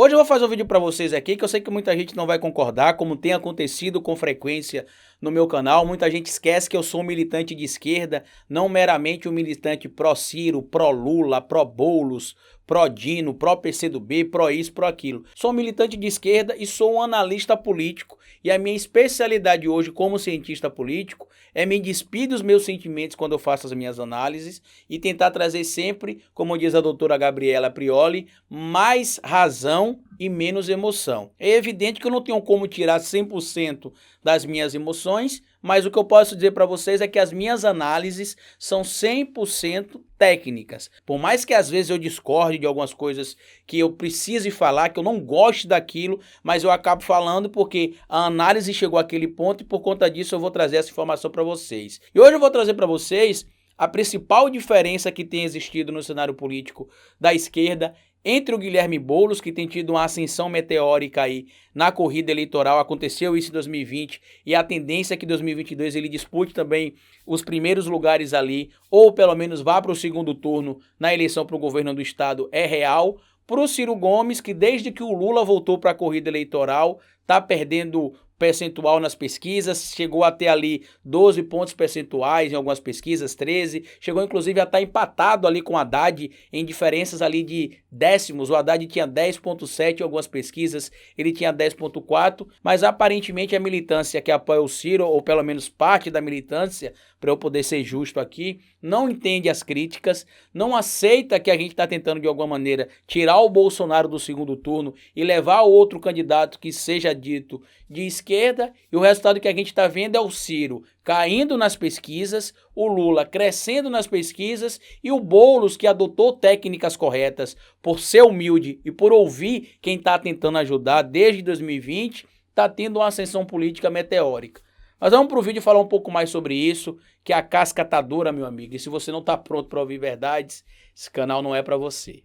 Hoje eu vou fazer um vídeo para vocês aqui que eu sei que muita gente não vai concordar, como tem acontecido com frequência no meu canal. Muita gente esquece que eu sou um militante de esquerda, não meramente um militante pró-Ciro, pró-Lula, pró-Boulos, pró-Dino, pró-PCdoB, pró-isso, pró-aquilo. Sou um militante de esquerda e sou um analista político. E a minha especialidade hoje como cientista político é me despir dos meus sentimentos quando eu faço as minhas análises e tentar trazer sempre, como diz a doutora Gabriela Prioli, mais razão e menos emoção. É evidente que eu não tenho como tirar 100% das minhas emoções, mas o que eu posso dizer para vocês é que as minhas análises são 100% técnicas. Por mais que às vezes eu discorde de algumas coisas que eu precise falar, que eu não goste daquilo, mas eu acabo falando porque a análise chegou àquele ponto e por conta disso eu vou trazer essa informação para vocês. E hoje eu vou trazer para vocês a principal diferença que tem existido no cenário político da esquerda entre o Guilherme Boulos, que tem tido uma ascensão meteórica aí na corrida eleitoral, aconteceu isso em 2020, e a tendência é que em 2022 ele dispute também os primeiros lugares ali, ou pelo menos vá para o segundo turno na eleição para o governo do estado, é real. Para o Ciro Gomes, que desde que o Lula voltou para a corrida eleitoral, está perdendo percentual nas pesquisas, chegou até ali 12 pontos percentuais em algumas pesquisas, 13, chegou inclusive a estar empatado ali com o Haddad em diferenças ali de décimos. O Haddad tinha 10,7 em algumas pesquisas, ele tinha 10,4, mas aparentemente a militância que apoia o Ciro, ou pelo menos parte da militância, para eu poder ser justo aqui, não entende as críticas, não aceita que a gente está tentando de alguma maneira tirar o Bolsonaro do segundo turno e levar outro candidato que seja dito de esquerda, e o resultado que a gente está vendo é o Ciro caindo nas pesquisas, o Lula crescendo nas pesquisas e o Boulos, que adotou técnicas corretas por ser humilde e por ouvir quem está tentando ajudar desde 2020, está tendo uma ascensão política meteórica. Mas vamos para o vídeo falar um pouco mais sobre isso, que a casca tá dura, meu amigo, e se você não está pronto para ouvir verdades, esse canal não é para você.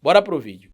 Bora pro vídeo.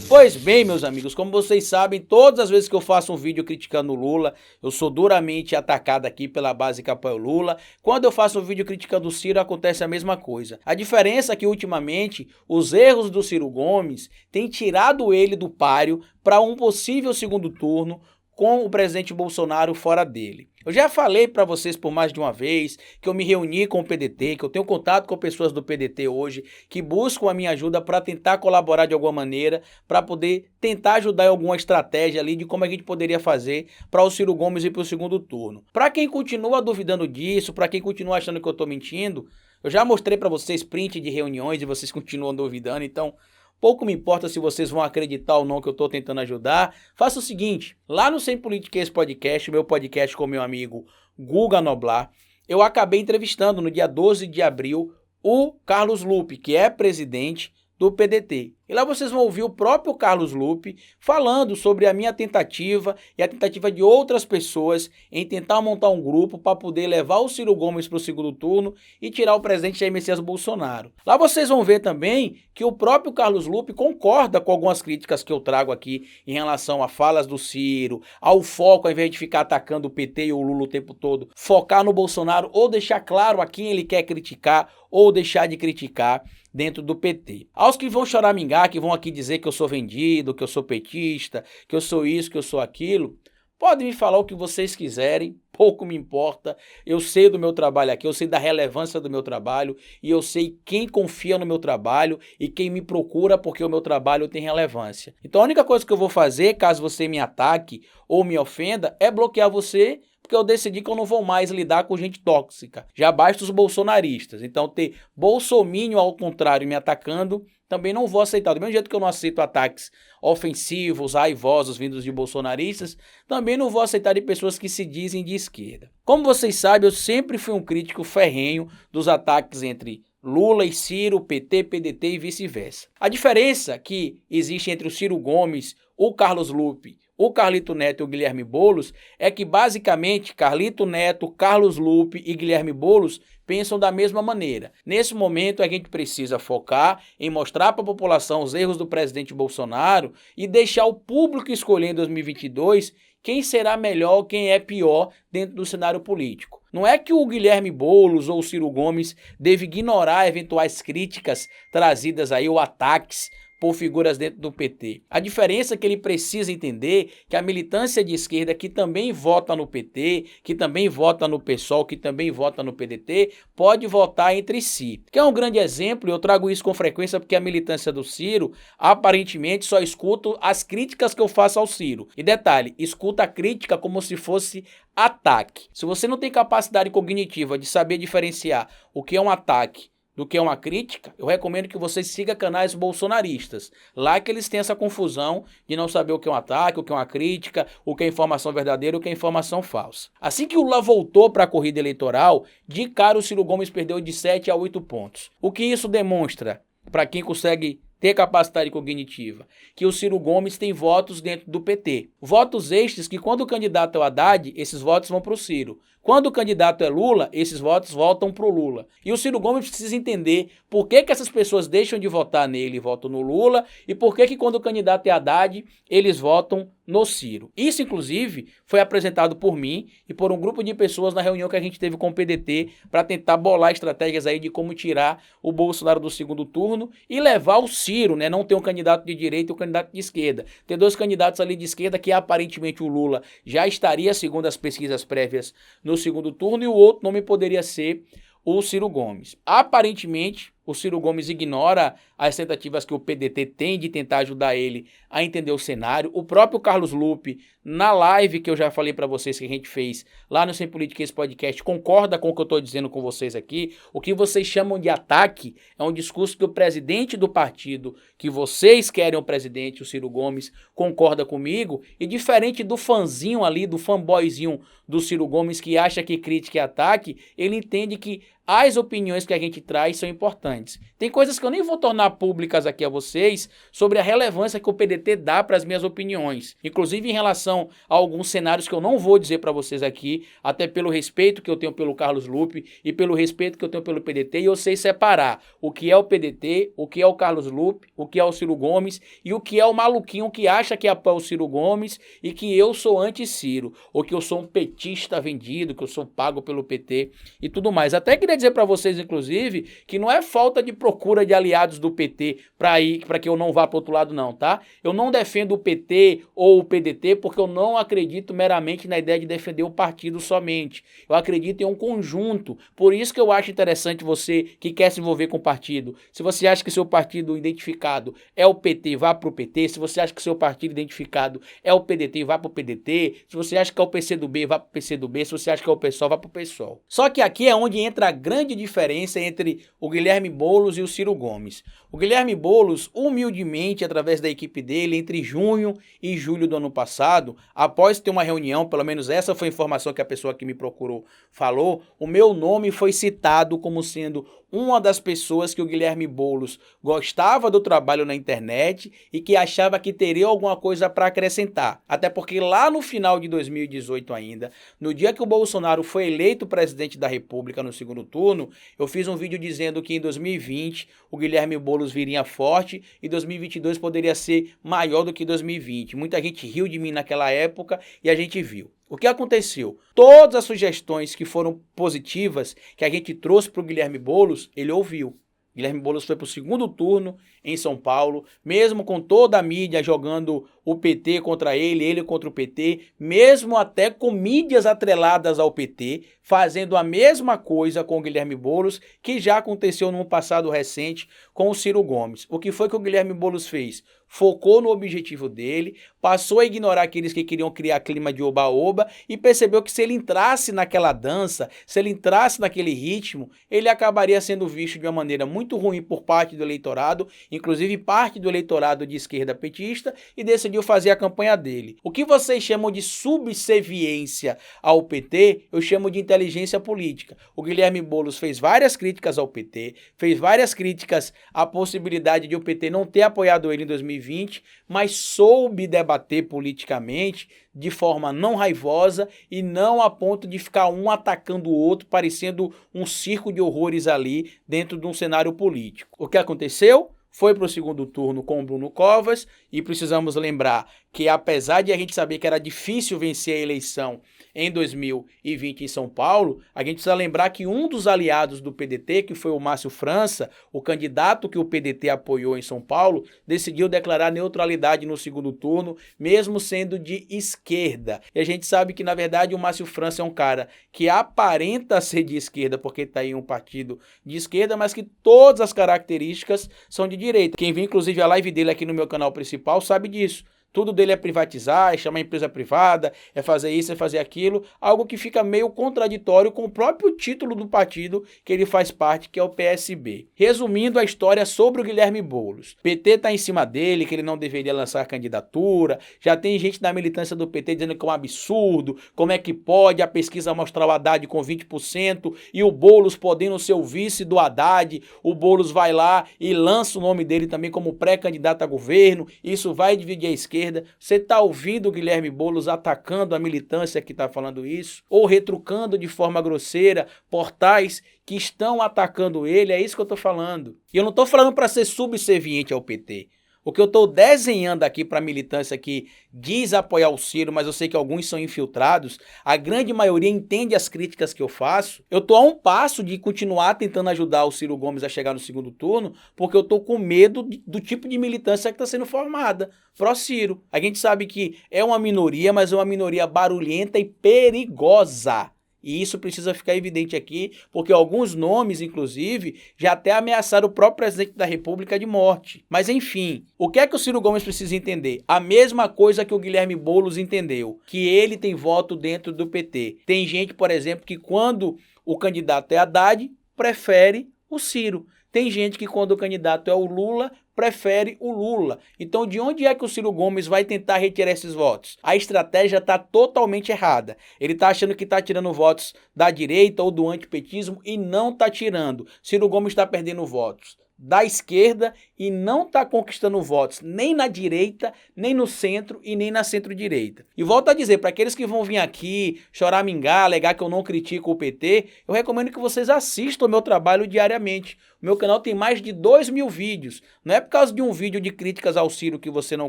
Pois bem, meus amigos, como vocês sabem, todas as vezes que eu faço um vídeo criticando o Lula, eu sou duramente atacado aqui pela base que apoia o Lula. Quando eu faço um vídeo criticando o Ciro, acontece a mesma coisa. A diferença é que, ultimamente, os erros do Ciro Gomes têm tirado ele do páreo para um possível segundo turno com o presidente Bolsonaro fora dele. Eu já falei para vocês por mais de uma vez que eu me reuni com o PDT, que eu tenho contato com pessoas do PDT hoje, que buscam a minha ajuda para tentar colaborar de alguma maneira, para poder tentar ajudar em alguma estratégia ali de como a gente poderia fazer para o Ciro Gomes ir para o segundo turno. Para quem continua duvidando disso, para quem continua achando que eu estou mentindo, eu já mostrei para vocês print de reuniões e vocês continuam duvidando, então pouco me importa se vocês vão acreditar ou não que eu estou tentando ajudar. Faça o seguinte, lá no Sem Politiquês Podcast, meu podcast com meu amigo Guga Noblar, eu acabei entrevistando no dia 12 de abril o Carlos Lupe, que é presidente do PDT. E lá vocês vão ouvir o próprio Carlos Lupe falando sobre a minha tentativa e a tentativa de outras pessoas em tentar montar um grupo para poder levar o Ciro Gomes para o segundo turno e tirar o presidente Jair Messias Bolsonaro. Lá vocês vão ver também que o próprio Carlos Lupe concorda com algumas críticas que eu trago aqui em relação a falas do Ciro, ao foco, ao invés de ficar atacando o PT e o Lula o tempo todo, focar no Bolsonaro ou deixar claro a quem ele quer criticar ou deixar de criticar dentro do PT. Aos que vão choramingar, que vão aqui dizer que eu sou vendido, que eu sou petista, que eu sou isso, que eu sou aquilo, podem me falar o que vocês quiserem, pouco me importa. Eu sei do meu trabalho aqui, eu sei da relevância do meu trabalho e eu sei quem confia no meu trabalho e quem me procura porque o meu trabalho tem relevância. Então a única coisa que eu vou fazer, caso você me ataque ou me ofenda, é bloquear você, porque eu decidi que eu não vou mais lidar com gente tóxica. Já basta os bolsonaristas. Então ter bolsomínio ao contrário me atacando, também não vou aceitar. Do mesmo jeito que eu não aceito ataques ofensivos, raivosos vindos de bolsonaristas, também não vou aceitar de pessoas que se dizem de esquerda. Como vocês sabem, eu sempre fui um crítico ferrenho dos ataques entre Lula e Ciro, PT, PDT e vice-versa. A diferença que existe entre o Ciro Gomes, o Carlos Lupe, o Carlito Neto e o Guilherme Boulos é que basicamente Carlito Neto, Carlos Lupe e Guilherme Boulos pensam da mesma maneira. Nesse momento a gente precisa focar em mostrar para a população os erros do presidente Bolsonaro e deixar o público escolher em 2022 quem será melhor, quem é pior dentro do cenário político. Não é que o Guilherme Boulos ou o Ciro Gomes deve ignorar eventuais críticas trazidas aí ou ataques por figuras dentro do PT. A diferença é que ele precisa entender que a militância de esquerda que também vota no PT, que também vota no PSOL, que também vota no PDT, pode votar entre si. Que é um grande exemplo, eu trago isso com frequência porque a militância do Ciro aparentemente só escuta as críticas que eu faço ao Ciro. E detalhe, escuta a crítica como se fosse ataque. Se você não tem capacidade cognitiva de saber diferenciar o que é um ataque do que é uma crítica, eu recomendo que você siga canais bolsonaristas. Lá que eles têm essa confusão de não saber o que é um ataque, o que é uma crítica, o que é informação verdadeira, o que é informação falsa. Assim que o Lula voltou para a corrida eleitoral, de cara o Ciro Gomes perdeu de 7 a 8 pontos. O que isso demonstra para quem consegue ter capacidade cognitiva? Que o Ciro Gomes tem votos dentro do PT. Votos estes que quando o candidato é o Haddad, esses votos vão para o Ciro. Quando o candidato é Lula, esses votos voltam para o Lula. E o Ciro Gomes precisa entender por que essas pessoas deixam de votar nele e votam no Lula e por que quando o candidato é Haddad, eles votam no Ciro. Isso, inclusive, foi apresentado por mim e por um grupo de pessoas na reunião que a gente teve com o PDT para tentar bolar estratégias aí de como tirar o Bolsonaro do segundo turno e levar o Ciro, né? Não ter um candidato de direita e um candidato de esquerda. Ter dois candidatos ali de esquerda que aparentemente o Lula já estaria, segundo as pesquisas prévias, no segundo turno e o outro nome poderia ser o Ciro Gomes. Aparentemente, o Ciro Gomes ignora as tentativas que o PDT tem de tentar ajudar ele a entender o cenário. O próprio Carlos Lupe, na live que eu já falei para vocês que a gente fez lá no Sem Política esse podcast, concorda com o que eu estou dizendo com vocês aqui. O que vocês chamam de ataque é um discurso que o presidente do partido, que vocês querem o presidente, o Ciro Gomes, concorda comigo. E diferente do fanzinho ali, do fanboyzinho do Ciro Gomes que acha que crítica é ataque, ele entende que as opiniões que a gente traz são importantes. Tem coisas que eu nem vou tornar públicas aqui a vocês sobre a relevância que o PDT dá para as minhas opiniões. Inclusive em relação a alguns cenários que eu não vou dizer para vocês aqui, até pelo respeito que eu tenho pelo Carlos Lupe e pelo respeito que eu tenho pelo PDT, e eu sei separar o que é o PDT, o que é o Carlos Lupe, o que é o Ciro Gomes e o que é o maluquinho que acha que apoia o Ciro Gomes e que eu sou anti-Ciro, ou que eu sou um petista vendido, que eu sou pago pelo PT e tudo mais. Até queria dizer para vocês, inclusive, que não é falta de procura de aliados do PT para que eu não vá para outro lado, não, tá? Eu não defendo o PT ou o PDT porque eu não acredito meramente na ideia de defender o partido somente. Eu acredito em um conjunto. Por isso que eu acho interessante você que quer se envolver com o partido. Se você acha que seu partido identificado é o PT, vá para o PT. Se você acha que seu partido identificado é o PDT, vá para o PDT. Se você acha que é o PCdoB, vá para o PCdoB. Se você acha que é o PSOL, vá para o PSOL. Só que aqui é onde entra a grande diferença entre o Guilherme Boulos e o Ciro Gomes. O Guilherme Boulos, humildemente, através da equipe dele, entre junho e julho do ano passado, após ter uma reunião, pelo menos essa foi a informação que a pessoa que me procurou falou, o meu nome foi citado como sendo uma das pessoas que o Guilherme Boulos gostava do trabalho na internet e que achava que teria alguma coisa para acrescentar. Até porque lá no final de 2018 ainda, no dia que o Bolsonaro foi eleito presidente da República no segundo turno, eu fiz um vídeo dizendo que em 2020 o Guilherme Boulos viria forte e 2022 poderia ser maior do que 2020. Muita gente riu de mim naquela época e a gente viu. O que aconteceu? Todas as sugestões que foram positivas, que a gente trouxe para o Guilherme Boulos, ele ouviu. Guilherme Boulos foi para o segundo turno em São Paulo, mesmo com toda a mídia jogando o PT contra ele contra o PT, mesmo até com mídias atreladas ao PT, fazendo a mesma coisa com o Guilherme Boulos, que já aconteceu num passado recente com o Ciro Gomes. O que foi que o Guilherme Boulos fez? Focou no objetivo dele, passou a ignorar aqueles que queriam criar clima de oba-oba e percebeu que se ele entrasse naquela dança, se ele entrasse naquele ritmo, ele acabaria sendo visto de uma maneira muito ruim por parte do eleitorado, inclusive parte do eleitorado de esquerda petista, e decidiu fazer a campanha dele. O que vocês chamam de subserviência ao PT, eu chamo de inteligência política. O Guilherme Boulos fez várias críticas ao PT, fez várias críticas à possibilidade de o PT não ter apoiado ele em 2020, mas soube debater politicamente de forma não raivosa e não a ponto de ficar um atacando o outro, parecendo um circo de horrores ali dentro de um cenário político. O que aconteceu? Foi para o segundo turno com o Bruno Covas e precisamos lembrar que apesar de a gente saber que era difícil vencer a eleição em 2020 em São Paulo, a gente precisa lembrar que um dos aliados do PDT, que foi o Márcio França, o candidato que o PDT apoiou em São Paulo, decidiu declarar neutralidade no segundo turno, mesmo sendo de esquerda. E a gente sabe que, na verdade, o Márcio França é um cara que aparenta ser de esquerda, porque está em um partido de esquerda, mas que todas as características são de direita. Quem viu, inclusive, a live dele aqui no meu canal principal sabe disso. Tudo dele é privatizar, é chamar empresa privada, é fazer isso, é fazer aquilo, algo que fica meio contraditório com o próprio título do partido que ele faz parte, que é o PSB. Resumindo a história sobre o Guilherme Boulos. PT está em cima dele, que ele não deveria lançar candidatura, já tem gente da militância do PT dizendo que é um absurdo, como é que pode a pesquisa mostrar o Haddad com 20% e o Boulos podendo ser o vice do Haddad, o Boulos vai lá e lança o nome dele também como pré-candidato a governo, isso vai dividir a esquerda. Você está ouvindo o Guilherme Boulos atacando a militância que está falando isso? Ou retrucando de forma grosseira portais que estão atacando ele? É isso que eu estou falando. E eu não estou falando para ser subserviente ao PT. O que eu estou desenhando aqui para a militância que diz apoiar o Ciro, mas eu sei que alguns são infiltrados, a grande maioria entende as críticas que eu faço. Eu estou a um passo de continuar tentando ajudar o Ciro Gomes a chegar no segundo turno, porque eu estou com medo do tipo de militância que está sendo formada pró-Ciro. A gente sabe que é uma minoria, mas é uma minoria barulhenta e perigosa. E isso precisa ficar evidente aqui, porque alguns nomes, inclusive, já até ameaçaram o próprio presidente da República de morte. Mas, enfim, o que é que o Ciro Gomes precisa entender? A mesma coisa que o Guilherme Boulos entendeu, que ele tem voto dentro do PT. Tem gente, por exemplo, que quando o candidato é Haddad, prefere o Ciro. Tem gente que quando o candidato é o Lula, prefere o Lula. Então, de onde é que o Ciro Gomes vai tentar retirar esses votos? A estratégia está totalmente errada. Ele está achando que está tirando votos da direita ou do antipetismo e não está tirando. Ciro Gomes está perdendo votos da esquerda e não está conquistando votos nem na direita, nem no centro e nem na centro-direita. E volto a dizer, para aqueles que vão vir aqui choramingar, alegar que eu não critico o PT, eu recomendo que vocês assistam o meu trabalho diariamente. O meu canal tem mais de 2.000 vídeos. Não é por causa de um vídeo de críticas ao Ciro que você não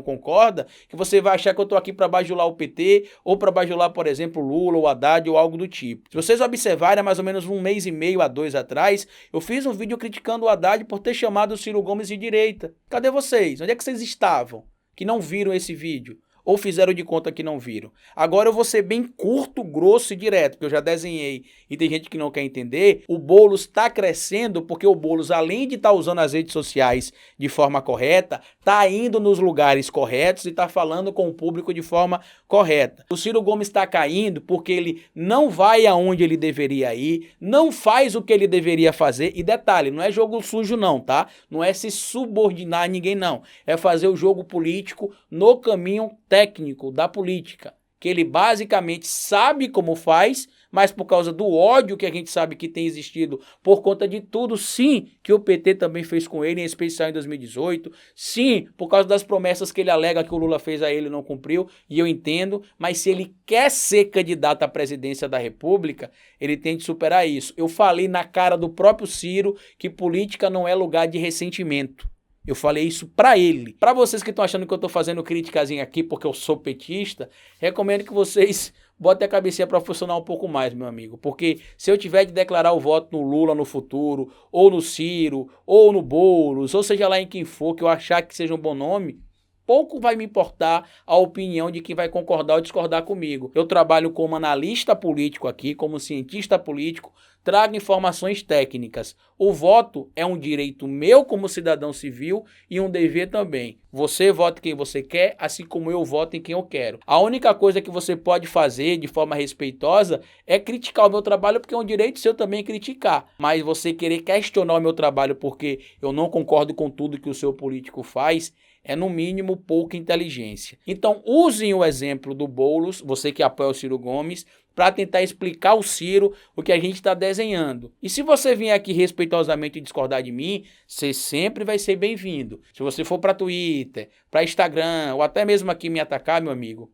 concorda, que você vai achar que eu estou aqui para bajular o PT ou para bajular, por exemplo, Lula ou Haddad ou algo do tipo. Se vocês observarem, há mais ou menos 1 mês e meio a 2 atrás, eu fiz um vídeo criticando o Haddad por ter chamado o Ciro Gomes de direita. Cadê vocês? Onde é que vocês estavam? Que não viram esse vídeo? Ou fizeram de conta que não viram. Agora eu vou ser bem curto, grosso e direto, porque eu já desenhei e tem gente que não quer entender. O Boulos está crescendo porque o Boulos, além de estar usando as redes sociais de forma correta, está indo nos lugares corretos e está falando com o público de forma correta. O Ciro Gomes está caindo porque ele não vai aonde ele deveria ir, não faz o que ele deveria fazer. E detalhe, não é jogo sujo não, tá? Não é se subordinar a ninguém não. É fazer o jogo político no caminho técnico da política, que ele basicamente sabe como faz, mas por causa do ódio que a gente sabe que tem existido por conta de tudo, sim, que o PT também fez com ele, em especial em 2018, sim, por causa das promessas que ele alega que o Lula fez a ele e não cumpriu, e eu entendo, mas se ele quer ser candidato à presidência da República, ele tem de superar isso. Eu falei na cara do próprio Ciro que política não é lugar de ressentimento. Eu falei isso para ele. Para vocês que estão achando que eu estou fazendo criticazinha aqui porque eu sou petista, recomendo que vocês botem a cabecinha para funcionar um pouco mais, meu amigo. Porque se eu tiver de declarar o voto no Lula no futuro, ou no Ciro, ou no Boulos, ou seja lá em quem for, que eu achar que seja um bom nome, pouco vai me importar a opinião de quem vai concordar ou discordar comigo. Eu trabalho como analista político aqui, como cientista político, trago informações técnicas. O voto é um direito meu como cidadão civil e um dever também. Você vota em quem você quer, assim como eu voto em quem eu quero. A única coisa que você pode fazer de forma respeitosa é criticar o meu trabalho, porque é um direito seu também criticar. Mas você querer questionar o meu trabalho porque eu não concordo com tudo que o seu político faz, é no mínimo pouca inteligência. Então usem o exemplo do Boulos, você que apoia o Ciro Gomes, para tentar explicar ao Ciro o que a gente está desenhando. E se você vier aqui respeitosamente discordar de mim, você sempre vai ser bem-vindo. Se você for para Twitter, para Instagram, ou até mesmo aqui me atacar, meu amigo,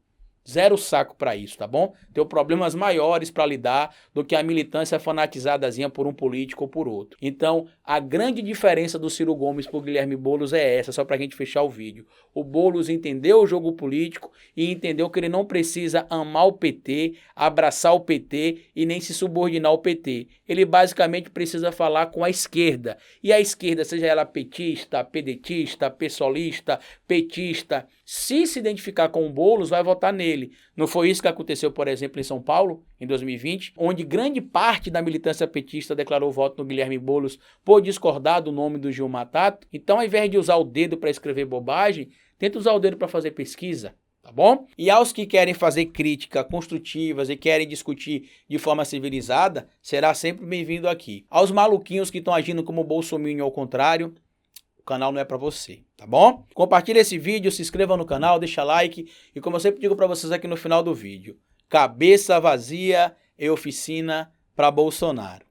Zero saco para isso, tá bom? Tenho problemas maiores para lidar do que a militância fanatizadazinha por um político ou por outro. Então, a grande diferença do Ciro Gomes por Guilherme Boulos é essa, só para a gente fechar o vídeo. O Boulos entendeu o jogo político e entendeu que ele não precisa amar o PT, abraçar o PT e nem se subordinar ao PT. Ele basicamente precisa falar com a esquerda. E a esquerda, seja ela petista, pedetista, pessoalista, petista, se identificar com o Boulos, vai votar nele. Não foi isso que aconteceu, por exemplo, em São Paulo, em 2020, onde grande parte da militância petista declarou voto no Guilherme Boulos por discordar do nome do Gilmar Tato. Então, ao invés de usar o dedo para escrever bobagem, tenta usar o dedo para fazer pesquisa. Tá bom? E aos que querem fazer críticas construtivas e querem discutir de forma civilizada, será sempre bem-vindo aqui. Aos maluquinhos que estão agindo como bolsominion ao contrário, o canal não é para você, tá bom? Compartilhe esse vídeo, se inscreva no canal, deixa like e como eu sempre digo para vocês aqui no final do vídeo, cabeça vazia é oficina para Bolsonaro.